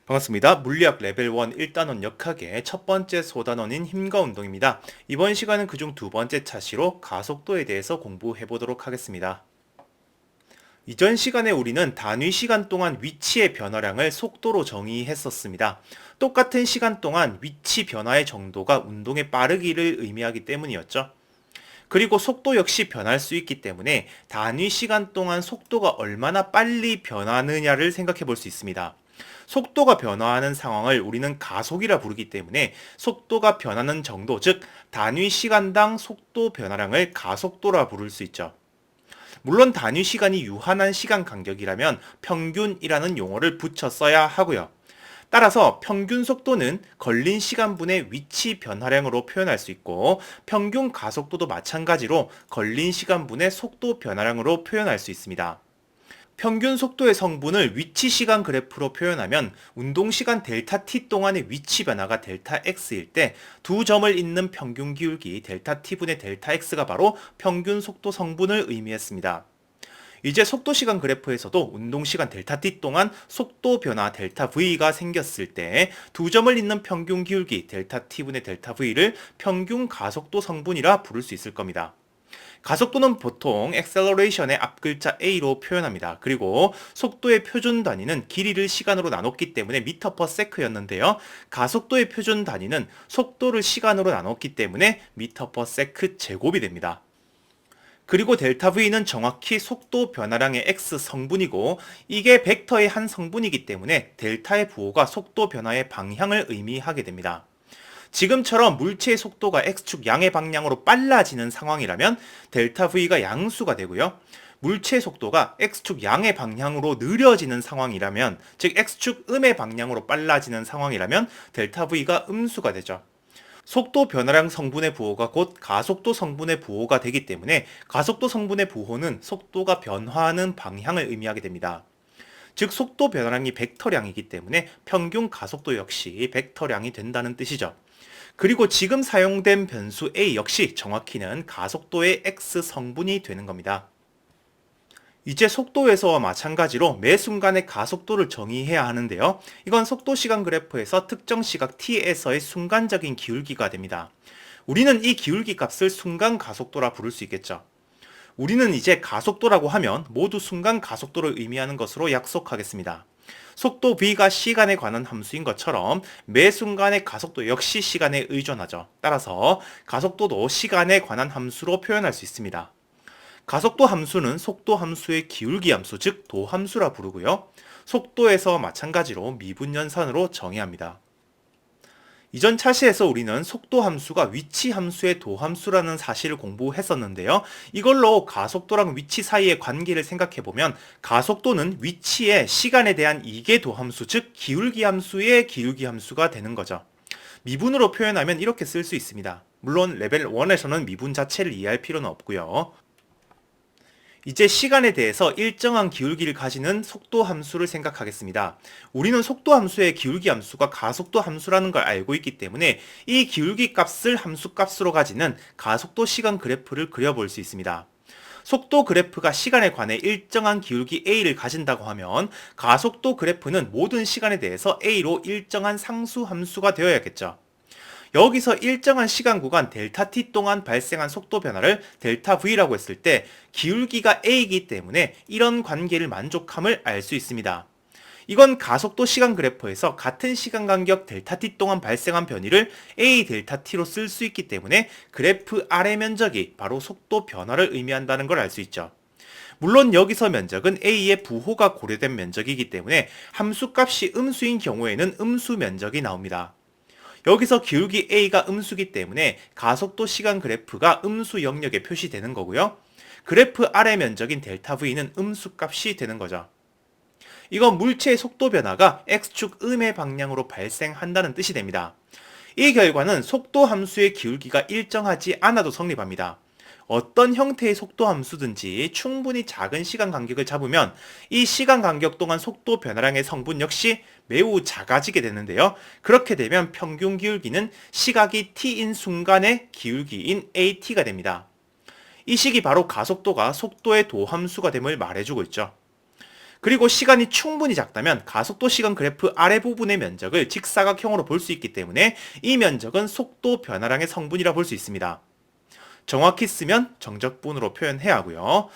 반갑습니다. 물리학 레벨 1 1단원 역학의 첫 번째 소단원인 힘과 운동입니다. 이번 시간은 그중 두 번째 차시로 가속도에 대해서 공부해 보도록 하겠습니다. 이전 시간에 우리는 단위 시간 동안 위치의 변화량을 속도로 정의했었습니다. 똑같은 시간 동안 위치 변화의 정도가 운동의 빠르기를 의미하기 때문이었죠. 그리고 속도 역시 변할 수 있기 때문에 단위 시간 동안 속도가 얼마나 빨리 변하느냐를 생각해 볼 수 있습니다. 속도가 변화하는 상황을 우리는 가속이라 부르기 때문에 속도가 변하는 정도, 즉 단위 시간당 속도 변화량을 가속도라 부를 수 있죠. 물론 단위 시간이 유한한 시간 간격이라면 평균이라는 용어를 붙여 써야 하고요. 따라서 평균 속도는 걸린 시간분의 위치 변화량으로 표현할 수 있고, 평균 가속도도 마찬가지로 걸린 시간분의 속도 변화량으로 표현할 수 있습니다. 평균 속도의 성분을 위치 시간 그래프로 표현하면 운동 시간 델타 t 동안의 위치 변화가 델타 x일 때 두 점을 잇는 평균 기울기 델타 t분의 델타 x가 바로 평균 속도 성분을 의미했습니다. 이제 속도 시간 그래프에서도 운동 시간 델타 t 동안 속도 변화 델타 v가 생겼을 때 두 점을 잇는 평균 기울기 델타 t분의 델타 v를 평균 가속도 성분이라 부를 수 있을 겁니다. 가속도는 보통 acceleration의 앞글자 a로 표현합니다. 그리고 속도의 표준 단위는 길이를 시간으로 나눴기 때문에 미터 퍼 세크였는데요. 가속도의 표준 단위는 속도를 시간으로 나눴기 때문에 미터 퍼 세크 제곱이 됩니다. 그리고 델타 V는 정확히 속도 변화량의 X 성분이고, 이게 벡터의 한 성분이기 때문에 델타의 부호가 속도 변화의 방향을 의미하게 됩니다. 지금처럼 물체의 속도가 X축 양의 방향으로 빨라지는 상황이라면 델타 V가 양수가 되고요. 물체의 속도가 X축 양의 방향으로 느려지는 상황이라면, 즉 X축 음의 방향으로 빨라지는 상황이라면 델타 V가 음수가 되죠. 속도 변화량 성분의 부호가 곧 가속도 성분의 부호가 되기 때문에 가속도 성분의 부호는 속도가 변화하는 방향을 의미하게 됩니다. 즉 속도 변화량이 벡터량이기 때문에 평균 가속도 역시 벡터량이 된다는 뜻이죠. 그리고 지금 사용된 변수 a 역시 정확히는 가속도의 x 성분이 되는 겁니다. 이제 속도에서와 마찬가지로 매 순간의 가속도를 정의해야 하는데요. 이건 속도 시간 그래프에서 특정 시각 t에서의 순간적인 기울기가 됩니다. 우리는 이 기울기 값을 순간 가속도라 부를 수 있겠죠. 우리는 이제 가속도라고 하면 모두 순간 가속도를 의미하는 것으로 약속하겠습니다. 속도 v가 시간에 관한 함수인 것처럼 매 순간의 가속도 역시 시간에 의존하죠. 따라서 가속도도 시간에 관한 함수로 표현할 수 있습니다. 가속도 함수는 속도 함수의 기울기 함수, 즉 도함수라 부르고요. 속도에서 마찬가지로 미분연산으로 정의합니다. 이전 차시에서 우리는 속도 함수가 위치 함수의 도함수라는 사실을 공부했었는데요. 이걸로 가속도랑 위치 사이의 관계를 생각해보면 가속도는 위치의 시간에 대한 이계 도함수, 즉 기울기 함수의 기울기 함수가 되는 거죠. 미분으로 표현하면 이렇게 쓸 수 있습니다. 물론 레벨 1에서는 미분 자체를 이해할 필요는 없고요. 이제 시간에 대해서 일정한 기울기를 가지는 속도 함수를 생각하겠습니다. 우리는 속도 함수의 기울기 함수가 가속도 함수라는 걸 알고 있기 때문에 이 기울기 값을 함수 값으로 가지는 가속도 시간 그래프를 그려볼 수 있습니다. 속도 그래프가 시간에 관해 일정한 기울기 a를 가진다고 하면 가속도 그래프는 모든 시간에 대해서 a로 일정한 상수 함수가 되어야겠죠. 여기서 일정한 시간 구간 델타 t 동안 발생한 속도 변화를 델타 v라고 했을 때 기울기가 a이기 때문에 이런 관계를 만족함을 알 수 있습니다. 이건 가속도 시간 그래프에서 같은 시간 간격 델타 t 동안 발생한 변이를 a 델타 t로 쓸 수 있기 때문에 그래프 아래 면적이 바로 속도 변화를 의미한다는 걸 알 수 있죠. 물론 여기서 면적은 a의 부호가 고려된 면적이기 때문에 함수값이 음수인 경우에는 음수 면적이 나옵니다. 여기서 기울기 a가 음수기 때문에 가속도 시간 그래프가 음수 영역에 표시되는 거고요. 그래프 아래 면적인 델타 v는 음수 값이 되는 거죠. 이건 물체의 속도 변화가 x축 음의 방향으로 발생한다는 뜻이 됩니다. 이 결과는 속도 함수의 기울기가 일정하지 않아도 성립합니다. 어떤 형태의 속도 함수든지 충분히 작은 시간 간격을 잡으면 이 시간 간격 동안 속도 변화량의 성분 역시 매우 작아지게 되는데요. 그렇게 되면 평균 기울기는 시각이 t인 순간의 기울기인 at가 됩니다. 이 식이 바로 가속도가 속도의 도함수가 됨을 말해주고 있죠. 그리고 시간이 충분히 작다면 가속도 시간 그래프 아래 부분의 면적을 직사각형으로 볼 수 있기 때문에 이 면적은 속도 변화량의 성분이라 볼 수 있습니다. 정확히 쓰면 정적분으로 표현해야 하고요.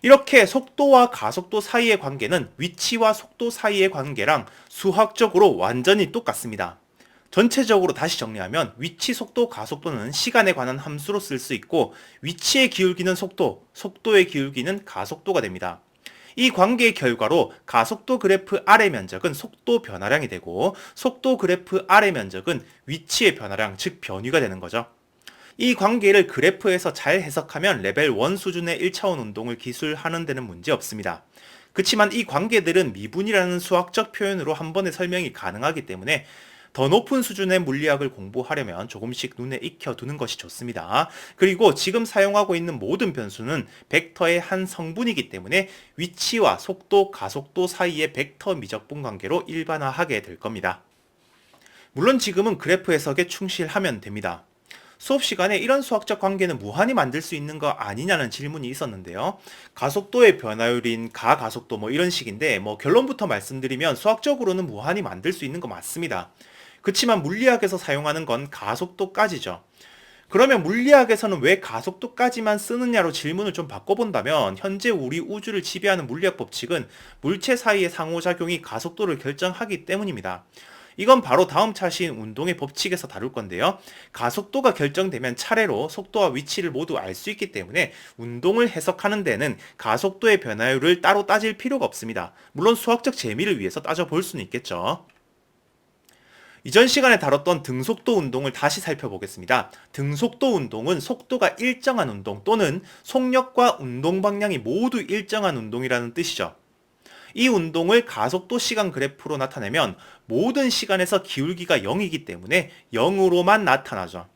이렇게 속도와 가속도 사이의 관계는 위치와 속도 사이의 관계랑 수학적으로 완전히 똑같습니다. 전체적으로 다시 정리하면 위치, 속도, 가속도는 시간에 관한 함수로 쓸 수 있고 위치의 기울기는 속도, 속도의 기울기는 가속도가 됩니다. 이 관계의 결과로 가속도 그래프 아래 면적은 속도 변화량이 되고 속도 그래프 아래 면적은 위치의 변화량, 즉 변위가 되는 거죠. 이 관계를 그래프에서 잘 해석하면 레벨 1 수준의 1차원 운동을 기술하는 데는 문제 없습니다. 그렇지만 이 관계들은 미분이라는 수학적 표현으로 한 번에 설명이 가능하기 때문에 더 높은 수준의 물리학을 공부하려면 조금씩 눈에 익혀두는 것이 좋습니다. 그리고 지금 사용하고 있는 모든 변수는 벡터의 한 성분이기 때문에 위치와 속도, 가속도 사이의 벡터 미적분 관계로 일반화하게 될 겁니다. 물론 지금은 그래프 해석에 충실하면 됩니다. 수업 시간에 이런 수학적 관계는 무한히 만들 수 있는 거 아니냐는 질문이 있었는데요. 가속도의 변화율인 가가속도 이런 식인데 결론부터 말씀드리면 수학적으로는 무한히 만들 수 있는 거 맞습니다. 그렇지만 물리학에서 사용하는 건 가속도까지죠. 그러면 물리학에서는 왜 가속도까지만 쓰느냐로 질문을 좀 바꿔본다면 현재 우리 우주를 지배하는 물리학 법칙은 물체 사이의 상호작용이 가속도를 결정하기 때문입니다. 이건 바로 다음 차시인 운동의 법칙에서 다룰 건데요. 가속도가 결정되면 차례로 속도와 위치를 모두 알 수 있기 때문에 운동을 해석하는 데는 가속도의 변화율을 따로 따질 필요가 없습니다. 물론 수학적 재미를 위해서 따져볼 수는 있겠죠. 이전 시간에 다뤘던 등속도 운동을 다시 살펴보겠습니다. 등속도 운동은 속도가 일정한 운동 또는 속력과 운동 방향이 모두 일정한 운동이라는 뜻이죠. 이 운동을 가속도 시간 그래프로 나타내면 모든 시간에서 기울기가 0이기 때문에 0으로만 나타나죠.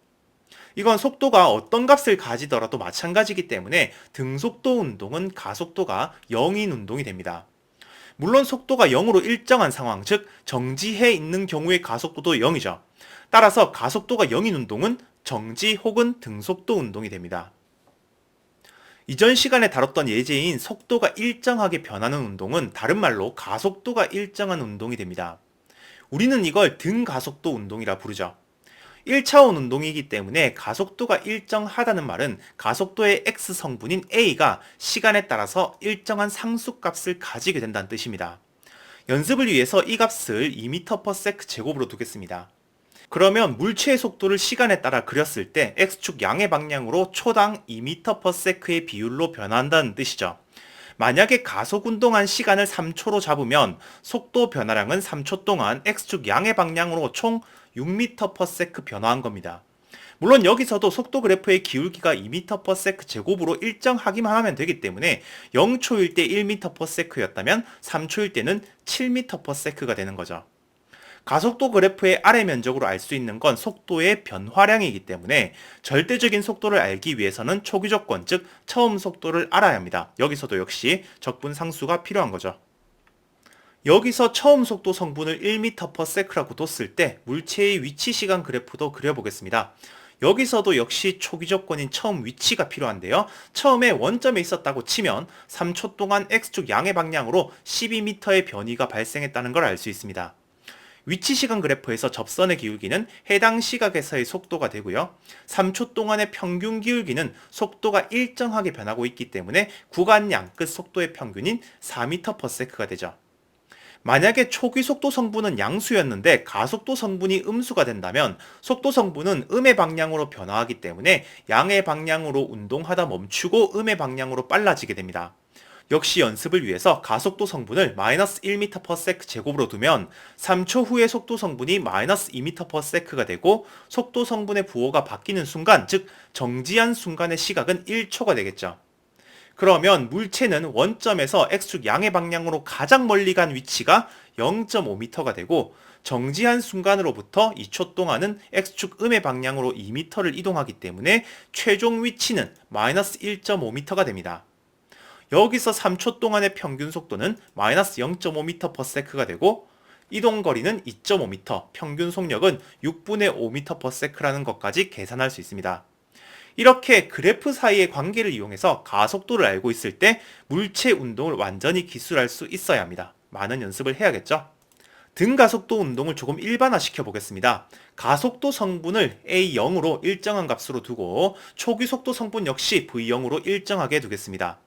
이건 속도가 어떤 값을 가지더라도 마찬가지이기 때문에 등속도 운동은 가속도가 0인 운동이 됩니다. 물론 속도가 0으로 일정한 상황, 즉 정지해 있는 경우의 가속도도 0이죠. 따라서 가속도가 0인 운동은 정지 혹은 등속도 운동이 됩니다. 이전 시간에 다뤘던 예제인 속도가 일정하게 변하는 운동은 다른 말로 가속도가 일정한 운동이 됩니다. 우리는 이걸 등가속도 운동이라 부르죠. 1차원 운동이기 때문에 가속도가 일정하다는 말은 가속도의 x 성분인 a가 시간에 따라서 일정한 상수값을 가지게 된다는 뜻입니다. 연습을 위해서 이 값을 2m/s 제곱으로 두겠습니다. 그러면 물체의 속도를 시간에 따라 그렸을 때 x축 양의 방향으로 초당 2m/s의 비율로 변화한다는 뜻이죠. 만약에 가속 운동한 시간을 3초로 잡으면 속도 변화량은 3초 동안 x축 양의 방향으로 총 6m/s 변화한 겁니다. 물론 여기서도 속도 그래프의 기울기가 2m/s 제곱으로 일정하기만 하면 되기 때문에 0초일 때 1m/s였다면 3초일 때는 7m/s가 되는 거죠. 가속도 그래프의 아래 면적으로 알 수 있는 건 속도의 변화량이기 때문에 절대적인 속도를 알기 위해서는 초기 조건, 즉 처음 속도를 알아야 합니다. 여기서도 역시 적분 상수가 필요한 거죠. 여기서 처음 속도 성분을 1m/s라고 뒀을 때 물체의 위치 시간 그래프도 그려보겠습니다. 여기서도 역시 초기 조건인 처음 위치가 필요한데요. 처음에 원점에 있었다고 치면 3초 동안 x축 양의 방향으로 12m의 변이가 발생했다는 걸 알 수 있습니다. 위치 시간 그래프에서 접선의 기울기는 해당 시각에서의 속도가 되고요. 3초 동안의 평균 기울기는 속도가 일정하게 변하고 있기 때문에 구간 양끝 속도의 평균인 4m/s가 되죠. 만약에 초기 속도 성분은 양수였는데 가속도 성분이 음수가 된다면 속도 성분은 음의 방향으로 변화하기 때문에 양의 방향으로 운동하다 멈추고 음의 방향으로 빨라지게 됩니다. 역시 연습을 위해서 가속도 성분을 -1m/s 제곱으로 두면 3초 후에 속도 성분이 -2m/s가 되고 속도 성분의 부호가 바뀌는 순간, 즉 정지한 순간의 시각은 1초가 되겠죠. 그러면 물체는 원점에서 x축 양의 방향으로 가장 멀리 간 위치가 0.5m가 되고 정지한 순간으로부터 2초 동안은 x축 음의 방향으로 2m를 이동하기 때문에 최종 위치는 -1.5m가 됩니다. 여기서 3초 동안의 평균 속도는 -0.5m/s가 되고 이동 거리는 2.5m, 평균 속력은 6분의 5m/s라는 것까지 계산할 수 있습니다. 이렇게 그래프 사이의 관계를 이용해서 가속도를 알고 있을 때 물체 운동을 완전히 기술할 수 있어야 합니다. 많은 연습을 해야겠죠? 등가속도 운동을 조금 일반화시켜 보겠습니다. 가속도 성분을 A0으로 일정한 값으로 두고 초기 속도 성분 역시 V0으로 일정하게 두겠습니다.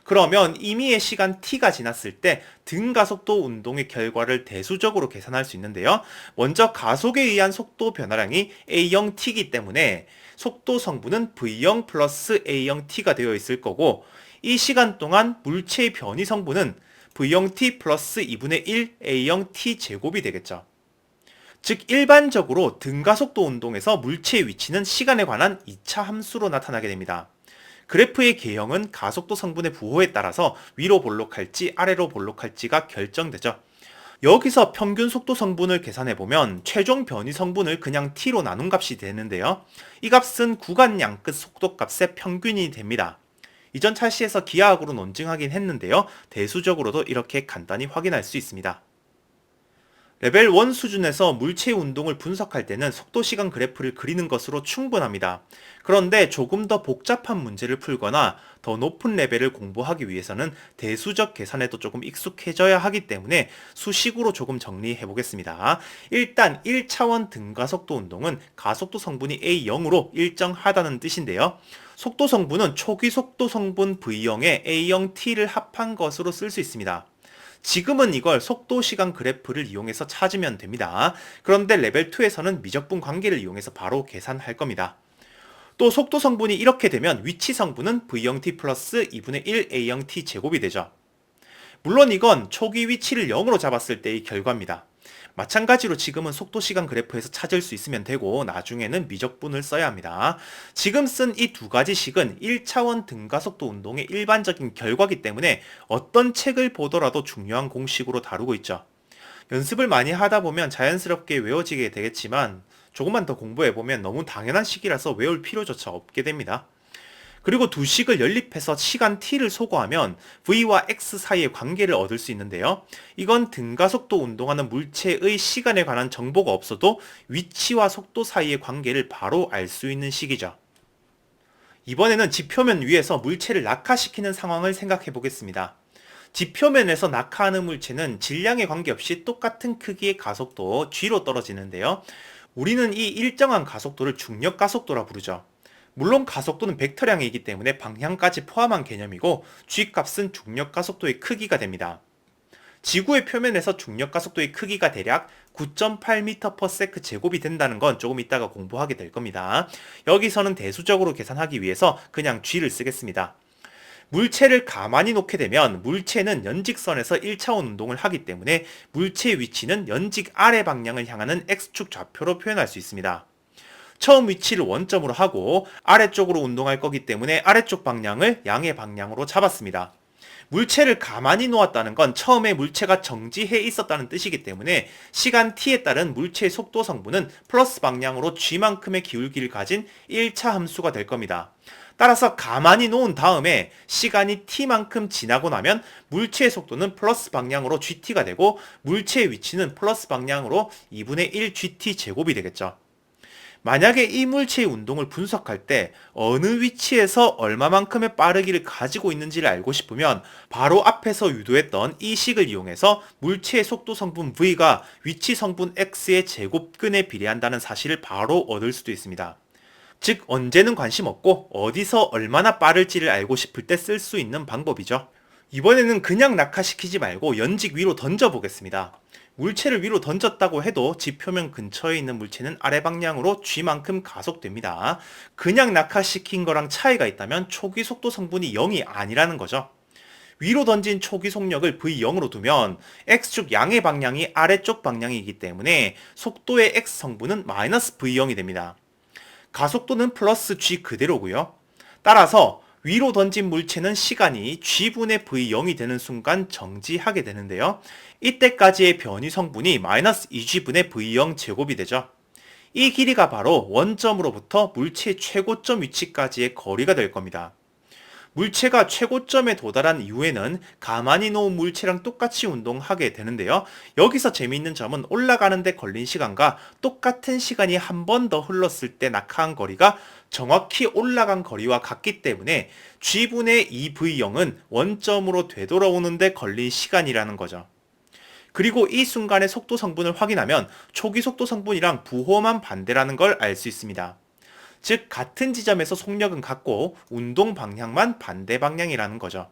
그러면 임의의 시간 t가 지났을 때 등가속도 운동의 결과를 대수적으로 계산할 수 있는데요. 먼저 가속에 의한 속도 변화량이 A0t이기 때문에 속도 성분은 V0 플러스 A0t가 되어 있을 거고, 이 시간 동안 물체의 변이 성분은 V0t 플러스 2분의 1 A0t 제곱이 되겠죠. 즉 일반적으로 등가속도 운동에서 물체의 위치는 시간에 관한 2차 함수로 나타나게 됩니다. 그래프의 개형은 가속도 성분의 부호에 따라서 위로 볼록할지 아래로 볼록할지가 결정되죠. 여기서 평균 속도 성분을 계산해보면 최종 변이 성분을 그냥 t로 나눈 값이 되는데요. 이 값은 구간 양끝 속도 값의 평균이 됩니다. 이전 차시에서 기하학으로 논증하긴 했는데요. 대수적으로도 이렇게 간단히 확인할 수 있습니다. 레벨 1 수준에서 물체의 운동을 분석할 때는 속도 시간 그래프를 그리는 것으로 충분합니다. 그런데 조금 더 복잡한 문제를 풀거나 더 높은 레벨을 공부하기 위해서는 대수적 계산에도 조금 익숙해져야 하기 때문에 수식으로 조금 정리해 보겠습니다. 일단 1차원 등가속도 운동은 가속도 성분이 A0으로 일정하다는 뜻인데요. 속도 성분은 초기 속도 성분 V0에 A0t를 합한 것으로 쓸 수 있습니다. 지금은 이걸 속도 시간 그래프를 이용해서 찾으면 됩니다. 그런데 레벨 2에서는 미적분 관계를 이용해서 바로 계산할 겁니다. 또 속도 성분이 이렇게 되면 위치 성분은 V0t 플러스 2분의 1 A0t 제곱이 되죠. 물론 이건 초기 위치를 0으로 잡았을 때의 결과입니다. 마찬가지로 지금은 속도 시간 그래프에서 찾을 수 있으면 되고, 나중에는 미적분을 써야 합니다. 지금 쓴 이 두 가지 식은 1차원 등가속도 운동의 일반적인 결과이기 때문에 어떤 책을 보더라도 중요한 공식으로 다루고 있죠. 연습을 많이 하다 보면 자연스럽게 외워지게 되겠지만, 조금만 더 공부해보면 너무 당연한 식이라서 외울 필요조차 없게 됩니다. 그리고 두 식을 연립해서 시간 t를 소거하면 v와 x 사이의 관계를 얻을 수 있는데요. 이건 등가속도 운동하는 물체의 시간에 관한 정보가 없어도 위치와 속도 사이의 관계를 바로 알 수 있는 식이죠. 이번에는 지표면 위에서 물체를 낙하시키는 상황을 생각해 보겠습니다. 지표면에서 낙하하는 물체는 질량에 관계없이 똑같은 크기의 가속도 g로 떨어지는데요. 우리는 이 일정한 가속도를 중력 가속도라 부르죠. 물론 가속도는 벡터량이기 때문에 방향까지 포함한 개념이고, g값은 중력 가속도의 크기가 됩니다. 지구의 표면에서 중력 가속도의 크기가 대략 9.8m/s 제곱이 된다는 건 조금 이따가 공부하게 될 겁니다. 여기서는 대수적으로 계산하기 위해서 그냥 g를 쓰겠습니다. 물체를 가만히 놓게 되면 물체는 연직선에서 1차원 운동을 하기 때문에 물체의 위치는 연직 아래 방향을 향하는 x축 좌표로 표현할 수 있습니다. 처음 위치를 원점으로 하고 아래쪽으로 운동할 거기 때문에 아래쪽 방향을 양의 방향으로 잡았습니다. 물체를 가만히 놓았다는 건 처음에 물체가 정지해 있었다는 뜻이기 때문에 시간 t에 따른 물체의 속도 성분은 플러스 방향으로 g만큼의 기울기를 가진 1차 함수가 될 겁니다. 따라서 가만히 놓은 다음에 시간이 t만큼 지나고 나면 물체의 속도는 플러스 방향으로 gt가 되고, 물체의 위치는 플러스 방향으로 2분의 1 gt 제곱이 되겠죠. 만약에 이 물체의 운동을 분석할 때 어느 위치에서 얼마만큼의 빠르기를 가지고 있는지를 알고 싶으면 바로 앞에서 유도했던 이 식을 이용해서 물체의 속도 성분 V가 위치 성분 X의 제곱근에 비례한다는 사실을 바로 얻을 수도 있습니다. 즉 언제는 관심 없고 어디서 얼마나 빠를지를 알고 싶을 때 쓸 수 있는 방법이죠. 이번에는 그냥 낙하시키지 말고 연직 위로 던져보겠습니다. 물체를 위로 던졌다고 해도 지표면 근처에 있는 물체는 아래 방향으로 g만큼 가속됩니다. 그냥 낙하시킨 거랑 차이가 있다면 초기 속도 성분이 0이 아니라는 거죠. 위로 던진 초기 속력을 v0으로 두면 x축 양의 방향이 아래쪽 방향이기 때문에 속도의 x 성분은 마이너스 v0이 됩니다. 가속도는 플러스 g 그대로고요. 따라서 위로 던진 물체는 시간이 g분의 v0이 되는 순간 정지하게 되는데요. 이때까지의 변이 성분이 마이너스 2g분의 v0 제곱이 되죠. 이 길이가 바로 원점으로부터 물체의 최고점 위치까지의 거리가 될 겁니다. 물체가 최고점에 도달한 이후에는 가만히 놓은 물체랑 똑같이 운동하게 되는데요. 여기서 재미있는 점은 올라가는 데 걸린 시간과 똑같은 시간이 한 번 더 흘렀을 때 낙하한 거리가 정확히 올라간 거리와 같기 때문에 G분의 2V0은 원점으로 되돌아오는데 걸린 시간이라는 거죠. 그리고 이 순간의 속도 성분을 확인하면 초기 속도 성분이랑 부호만 반대라는 걸 알 수 있습니다. 즉 같은 지점에서 속력은 같고 운동 방향만 반대 방향이라는 거죠.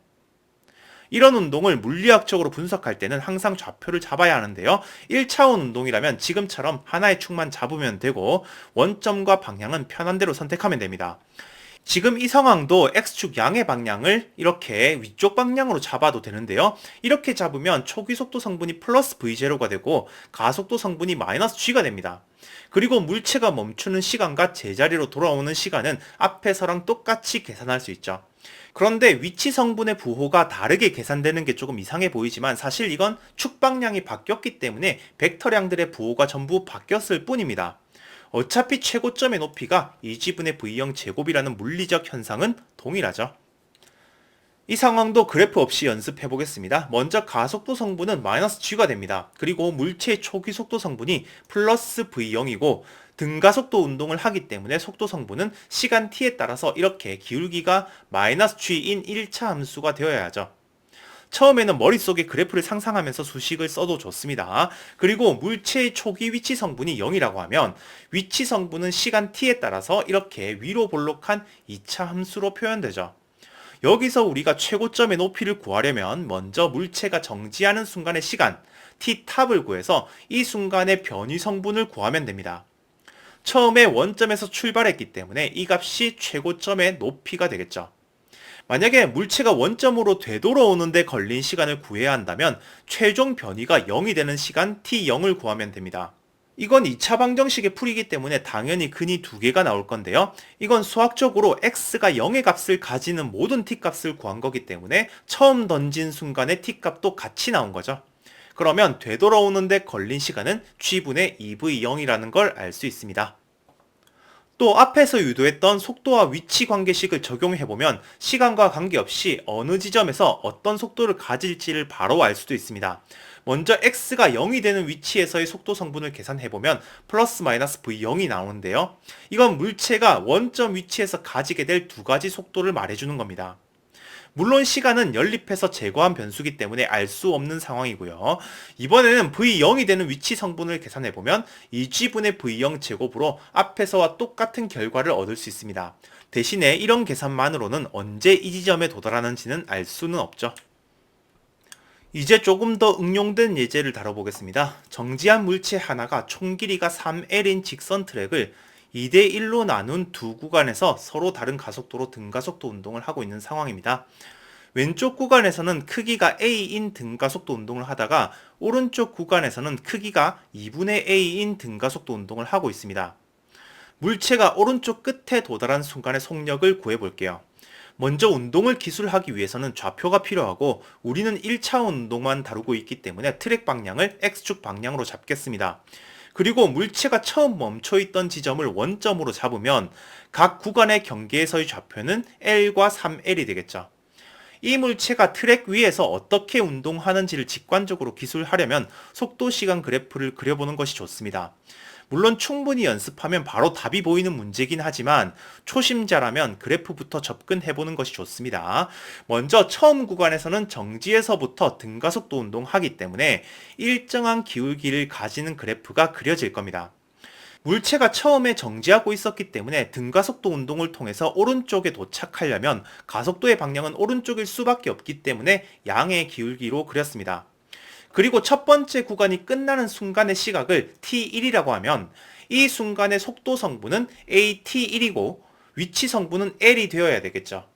이런 운동을 물리학적으로 분석할 때는 항상 좌표를 잡아야 하는데요. 1차원 운동이라면 지금처럼 하나의 축만 잡으면 되고 원점과 방향은 편한 대로 선택하면 됩니다. 지금 이 상황도 X축 양의 방향을 이렇게 위쪽 방향으로 잡아도 되는데요. 이렇게 잡으면 초기 속도 성분이 플러스 V0가 되고 가속도 성분이 마이너스 G가 됩니다. 그리고 물체가 멈추는 시간과 제자리로 돌아오는 시간은 앞에서랑 똑같이 계산할 수 있죠. 그런데 위치 성분의 부호가 다르게 계산되는 게 조금 이상해 보이지만 사실 이건 축 방향이 바뀌었기 때문에 벡터량들의 부호가 전부 바뀌었을 뿐입니다. 어차피 최고점의 높이가 2G분의 V0 제곱이라는 물리적 현상은 동일하죠. 이 상황도 그래프 없이 연습해 보겠습니다. 먼저 가속도 성분은 마이너스 G가 됩니다. 그리고 물체의 초기 속도 성분이 플러스 V0이고 등가속도 운동을 하기 때문에 속도 성분은 시간 t에 따라서 이렇게 기울기가 마이너스 G인 1차 함수가 되어야 하죠. 처음에는 머릿속에 그래프를 상상하면서 수식을 써도 좋습니다. 그리고 물체의 초기 위치 성분이 0이라고 하면 위치 성분은 시간 t에 따라서 이렇게 위로 볼록한 2차 함수로 표현되죠. 여기서 우리가 최고점의 높이를 구하려면 먼저 물체가 정지하는 순간의 시간 t탑을 구해서 이 순간의 변위 성분을 구하면 됩니다. 처음에 원점에서 출발했기 때문에 이 값이 최고점의 높이가 되겠죠. 만약에 물체가 원점으로 되돌아오는데 걸린 시간을 구해야 한다면 최종 변위가 0이 되는 시간 t0을 구하면 됩니다. 이건 2차 방정식의 풀이기 때문에 당연히 근이 두 개가 나올 건데요. 이건 수학적으로 x가 0의 값을 가지는 모든 t 값을 구한 거기 때문에 처음 던진 순간의 t 값도 같이 나온 거죠. 그러면 되돌아오는데 걸린 시간은 g분의 2v0이라는 걸 알 수 있습니다. 또 앞에서 유도했던 속도와 위치 관계식을 적용해보면 시간과 관계없이 어느 지점에서 어떤 속도를 가질지를 바로 알 수도 있습니다. 먼저 x가 0이 되는 위치에서의 속도 성분을 계산해보면 플러스 마이너스 v0이 나오는데요. 이건 물체가 원점 위치에서 가지게 될 두 가지 속도를 말해주는 겁니다. 물론 시간은 연립해서 제거한 변수기 때문에 알 수 없는 상황이고요. 이번에는 V0이 되는 위치 성분을 계산해보면 2G분의 V0 제곱으로 앞에서와 똑같은 결과를 얻을 수 있습니다. 대신에 이런 계산만으로는 언제 이 지점에 도달하는지는 알 수는 없죠. 이제 조금 더 응용된 예제를 다뤄보겠습니다. 정지한 물체 하나가 총 길이가 3L인 직선 트랙을 2대1로 나눈 두 구간에서 서로 다른 가속도로 등가속도 운동을 하고 있는 상황입니다. 왼쪽 구간에서는 크기가 A인 등가속도 운동을 하다가 오른쪽 구간에서는 크기가 2분의 A인 등가속도 운동을 하고 있습니다. 물체가 오른쪽 끝에 도달한 순간의 속력을 구해볼게요. 먼저 운동을 기술하기 위해서는 좌표가 필요하고 우리는 1차원 운동만 다루고 있기 때문에 트랙 방향을 X축 방향으로 잡겠습니다. 그리고 물체가 처음 멈춰있던 지점을 원점으로 잡으면 각 구간의 경계에서의 좌표는 L과 3L이 되겠죠. 이 물체가 트랙 위에서 어떻게 운동하는지를 직관적으로 기술하려면 속도 시간 그래프를 그려보는 것이 좋습니다. 물론 충분히 연습하면 바로 답이 보이는 문제긴 하지만 초심자라면 그래프부터 접근해보는 것이 좋습니다. 먼저 처음 구간에서는 정지에서부터 등가속도 운동하기 때문에 일정한 기울기를 가지는 그래프가 그려질 겁니다. 물체가 처음에 정지하고 있었기 때문에 등가속도 운동을 통해서 오른쪽에 도착하려면 가속도의 방향은 오른쪽일 수밖에 없기 때문에 양의 기울기로 그렸습니다. 그리고 첫 번째 구간이 끝나는 순간의 시각을 t1이라고 하면 이 순간의 속도 성분은 at1이고 위치 성분은 l이 되어야 되겠죠.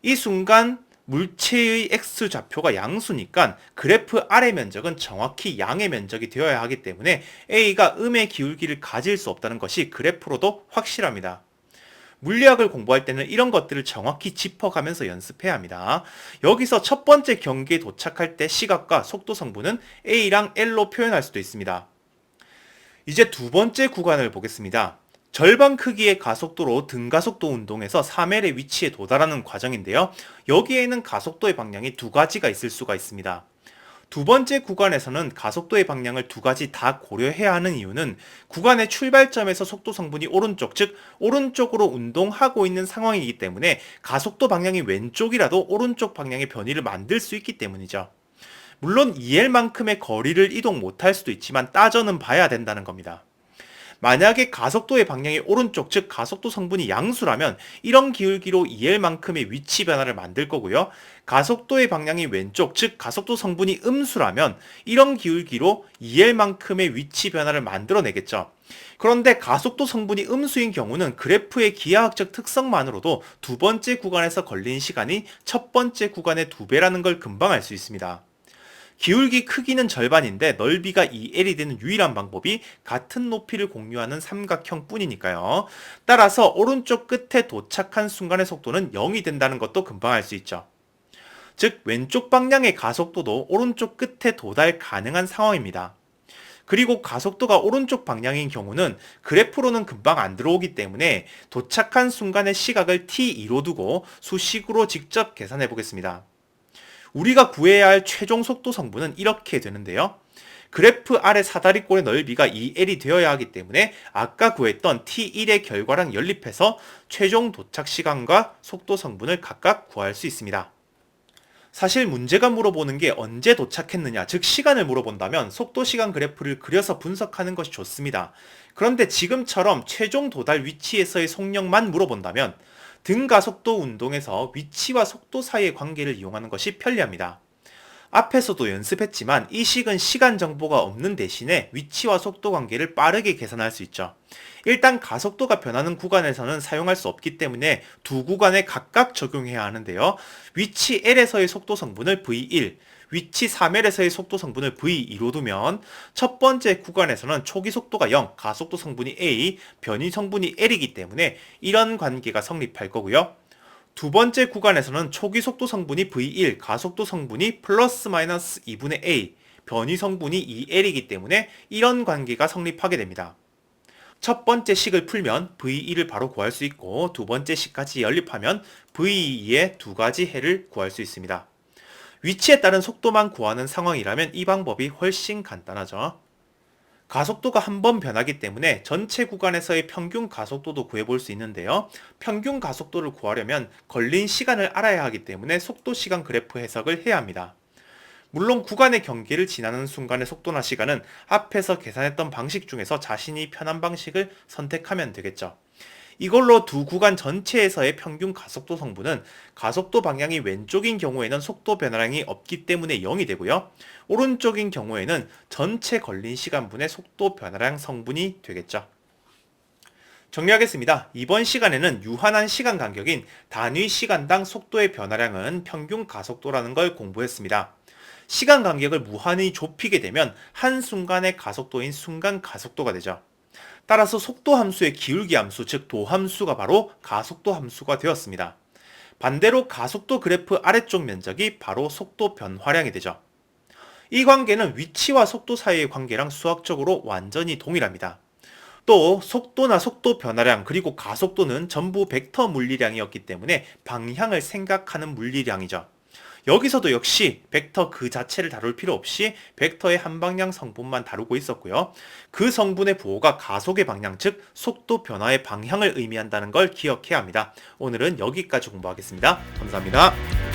이 순간 물체의 x 좌표가 양수니까 그래프 아래 면적은 정확히 양의 면적이 되어야 하기 때문에 a가 음의 기울기를 가질 수 없다는 것이 그래프로도 확실합니다. 물리학을 공부할 때는 이런 것들을 정확히 짚어가면서 연습해야 합니다. 여기서 첫 번째 경계에 도착할 때 시각과 속도 성분은 A랑 L로 표현할 수도 있습니다. 이제 두 번째 구간을 보겠습니다. 절반 크기의 가속도로 등가속도 운동에서 3L의 위치에 도달하는 과정인데요. 여기에는 가속도의 방향이 두 가지가 있을 수가 있습니다. 두 번째 구간에서는 가속도의 방향을 두 가지 다 고려해야 하는 이유는 구간의 출발점에서 속도 성분이 오른쪽, 즉 오른쪽으로 운동하고 있는 상황이기 때문에 가속도 방향이 왼쪽이라도 오른쪽 방향의 변이를 만들 수 있기 때문이죠. 물론 2L만큼의 거리를 이동 못할 수도 있지만 따져는 봐야 된다는 겁니다. 만약에 가속도의 방향이 오른쪽, 즉 가속도 성분이 양수라면 이런 기울기로 2L만큼의 위치 변화를 만들 거고요. 가속도의 방향이 왼쪽, 즉 가속도 성분이 음수라면 이런 기울기로 2L만큼의 위치 변화를 만들어내겠죠. 그런데 가속도 성분이 음수인 경우는 그래프의 기하학적 특성만으로도 두 번째 구간에서 걸린 시간이 첫 번째 구간의 2배라는 걸 금방 알 수 있습니다. 기울기 크기는 절반인데 넓이가 2L이 되는 유일한 방법이 같은 높이를 공유하는 삼각형 뿐이니까요. 따라서 오른쪽 끝에 도착한 순간의 속도는 0이 된다는 것도 금방 알 수 있죠. 즉 왼쪽 방향의 가속도도 오른쪽 끝에 도달 가능한 상황입니다. 그리고 가속도가 오른쪽 방향인 경우는 그래프로는 금방 안 들어오기 때문에 도착한 순간의 시각을 t2로 두고 수식으로 직접 계산해 보겠습니다. 우리가 구해야 할 최종 속도 성분은 이렇게 되는데요. 그래프 아래 사다리꼴의 넓이가 2L이 되어야 하기 때문에 아까 구했던 T1의 결과랑 연립해서 최종 도착 시간과 속도 성분을 각각 구할 수 있습니다. 사실 문제가 물어보는 게 언제 도착했느냐, 즉 시간을 물어본다면 속도 시간 그래프를 그려서 분석하는 것이 좋습니다. 그런데 지금처럼 최종 도달 위치에서의 속력만 물어본다면 등가속도 운동에서 위치와 속도 사이의 관계를 이용하는 것이 편리합니다. 앞에서도 연습했지만 이 식은 시간 정보가 없는 대신에 위치와 속도 관계를 빠르게 계산할 수 있죠. 일단 가속도가 변하는 구간에서는 사용할 수 없기 때문에 두 구간에 각각 적용해야 하는데요. 위치 L에서의 속도 성분을 V1, 위치 3L에서의 속도 성분을 V2로 두면 첫 번째 구간에서는 초기 속도가 0, 가속도 성분이 A, 변이 성분이 L이기 때문에 이런 관계가 성립할 거고요. 두 번째 구간에서는 초기 속도 성분이 V1, 가속도 성분이 플러스 마이너스 2분의 A, 변이 성분이 2L이기 때문에 이런 관계가 성립하게 됩니다. 첫 번째 식을 풀면 V1을 바로 구할 수 있고 두 번째 식까지 연립하면 V2의 두 가지 해를 구할 수 있습니다. 위치에 따른 속도만 구하는 상황이라면 이 방법이 훨씬 간단하죠. 가속도가 한 번 변하기 때문에 전체 구간에서의 평균 가속도도 구해볼 수 있는데요. 평균 가속도를 구하려면 걸린 시간을 알아야 하기 때문에 속도 시간 그래프 해석을 해야 합니다. 물론 구간의 경계를 지나는 순간의 속도나 시간은 앞에서 계산했던 방식 중에서 자신이 편한 방식을 선택하면 되겠죠. 이걸로 두 구간 전체에서의 평균 가속도 성분은 가속도 방향이 왼쪽인 경우에는 속도 변화량이 없기 때문에 0이 되고요. 오른쪽인 경우에는 전체 걸린 시간분의 속도 변화량 성분이 되겠죠. 정리하겠습니다. 이번 시간에는 유한한 시간 간격인 단위 시간당 속도의 변화량은 평균 가속도라는 걸 공부했습니다. 시간 간격을 무한히 좁히게 되면 한순간의 가속도인 순간 가속도가 되죠. 따라서 속도 함수의 기울기 함수, 즉 도함수가 바로 가속도 함수가 되었습니다. 반대로 가속도 그래프 아래쪽 면적이 바로 속도 변화량이 되죠. 이 관계는 위치와 속도 사이의 관계랑 수학적으로 완전히 동일합니다. 또 속도나 속도 변화량 그리고 가속도는 전부 벡터 물리량이었기 때문에 방향을 생각하는 물리량이죠. 여기서도 역시 벡터 그 자체를 다룰 필요 없이 벡터의 한 방향 성분만 다루고 있었고요. 그 성분의 부호가 가속의 방향, 즉 속도 변화의 방향을 의미한다는 걸 기억해야 합니다. 오늘은 여기까지 공부하겠습니다. 감사합니다.